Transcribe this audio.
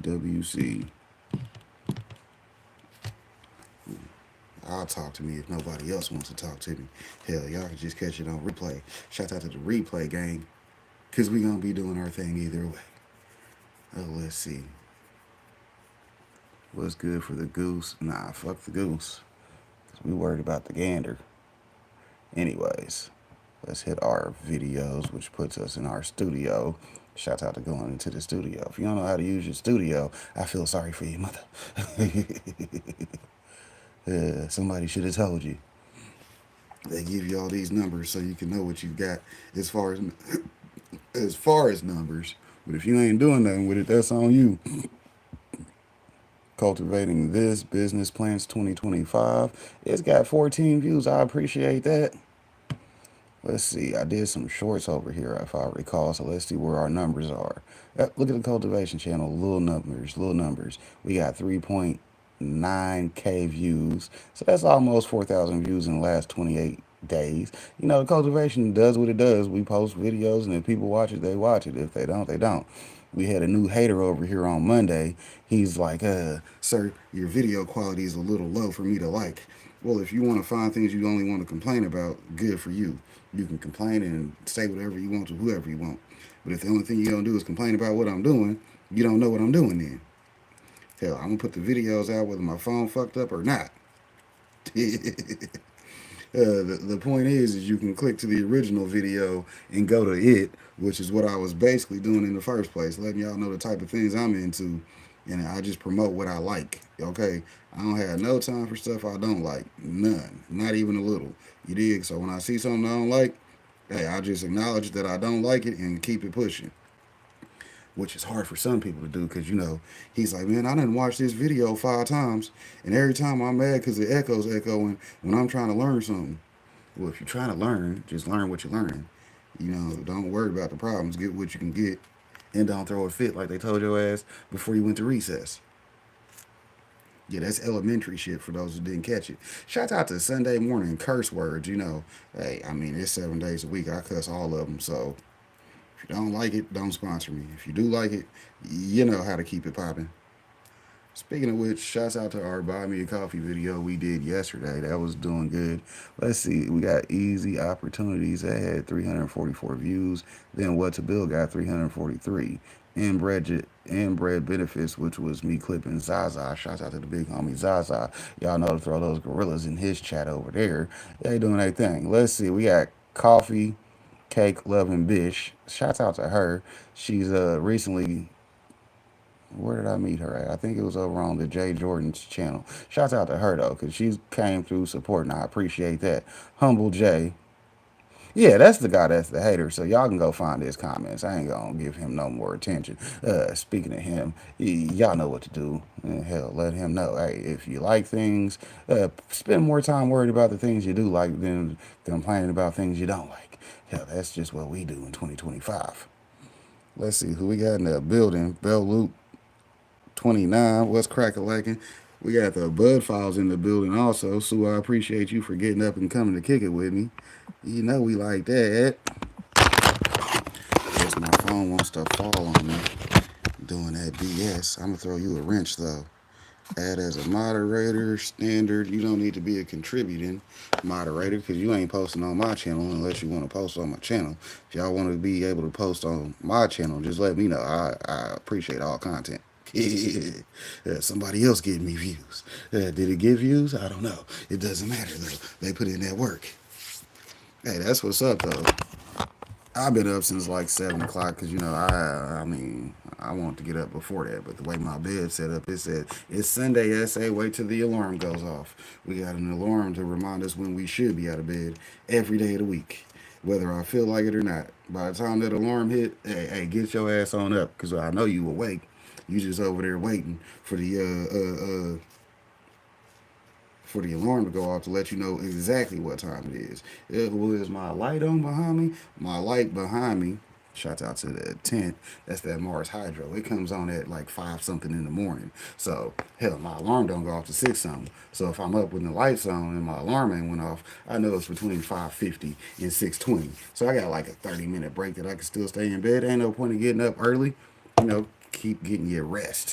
WC. I'll talk to me if nobody else wants to talk to me. Hell, y'all can just catch it on replay. Shout out to the replay gang, because we going to be doing our thing either way. Oh, let's see. What's good for the goose? Nah, fuck the goose. Because we worried about the gander. Anyways, let's hit our videos, which puts us in our studio. Shout out to going into the studio. If you don't know how to use your studio, I feel sorry for your mother. Somebody should have told you. They give you all these numbers so you can know what you got as far as numbers. But if you ain't doing nothing with it, that's on you. Cultivating this business plans 2025. It's got 14 views. I appreciate that. Let's see. I did some shorts over here, if I recall. So let's see where our numbers are. Look at the cultivation channel. Little numbers. We got 3.9K views. So that's almost 4,000 views in the last 28 days. You know, the cultivation does what it does. We post videos, and if people watch it, they watch it. If they don't, they don't. We had a new hater over here on Monday. He's like, sir, your video quality is a little low for me to like. Well, if you want to find things you only want to complain about, good for you. You can complain and say whatever you want to whoever you want. But if the only thing you don't do is complain about what I'm doing, you don't know what I'm doing then. Hell, I'm going to put the videos out whether my phone fucked up or not. The point is you can click to the original video and go to it, which is what I was basically doing in the first place, letting y'all know the type of things I'm into, and I just promote what I like. Okay, I don't have no time for stuff I don't like, none, not even a little. You dig? So when I see something I don't like, hey, I just acknowledge that I don't like it and keep it pushing. Which is hard for some people to do because, you know, he's like, man, I didn't watch this video 5 times, and every time I'm mad because the echo's echoing when I'm trying to learn something. Well, if you're trying to learn, just learn what you're learning. You know, don't worry about the problems. Get what you can get, and don't throw a fit like they told your ass before you went to recess. Yeah, that's elementary shit for those who didn't catch it. Shout out to Sunday morning curse words. You know, hey, I mean, it's 7 days a week. I cuss all of them. So if you don't like it, don't sponsor me. If you do like it, you know how to keep it popping. Speaking of which, shouts out to our Buy Me a Coffee video we did yesterday. That was doing good. Let's see. We got Easy Opportunities. That had 344 views. Then What to Build got 343. Inbred Benefits, which was me clipping Zaza. Shouts out to the big homie Zaza. Y'all know to throw those gorillas in his chat over there. They doing their thing. Let's see. We got Coffee, Cake, Loving Bish. Shouts out to her. She's recently, where did I meet her at? I think it was over on the Jay Jordan's channel. Shouts out to her though, because she came through supporting. I appreciate that. Humble Jay. Yeah, that's the guy that's the hater. So y'all can go find his comments. I ain't gonna give him no more attention. Speaking of him, y'all know what to do. Hell, let him know. Hey, if you like things, spend more time worried about the things you do like than complaining about things you don't like. Hell, that's just what we do in 2025. Let's see who we got in the building. Bell Loop 29. What's crack-a-lacking? We got the Bud Files in the building also. Sue, I appreciate you for getting up and coming to kick it with me. You know we like that. Guess my phone wants to fall on me doing that BS. I'm going to throw you a wrench, though. Add as a moderator, standard. You don't need to be a contributing moderator because you ain't posting on my channel unless you want to post on my channel. If y'all want to be able to post on my channel, just let me know. I appreciate all content. Somebody else getting me views. Did it get views? I don't know. It doesn't matter, though. They put in that work. Hey, that's what's up, though. I've been up since like 7 o'clock because, you know, I mean, I want to get up before that. But the way my bed's set up, it said, it's Sunday, SA, wait till the alarm goes off. We got an alarm to remind us when we should be out of bed every day of the week, whether I feel like it or not. By the time that alarm hit, hey, get your ass on up because I know you awake. You just over there waiting for the alarm to go off to let you know exactly what time it is. Was my light on behind me? My light behind me, shout out to the tent, that's that Mars Hydro. It comes on at like 5 something in the morning. So, hell, my alarm don't go off to 6 something. So if I'm up when the lights on and my alarm ain't went off, I know it's between 5:50 and 6:20. So I got like a 30-minute break that I can still stay in bed. Ain't no point in getting up early. You know, keep getting your rest.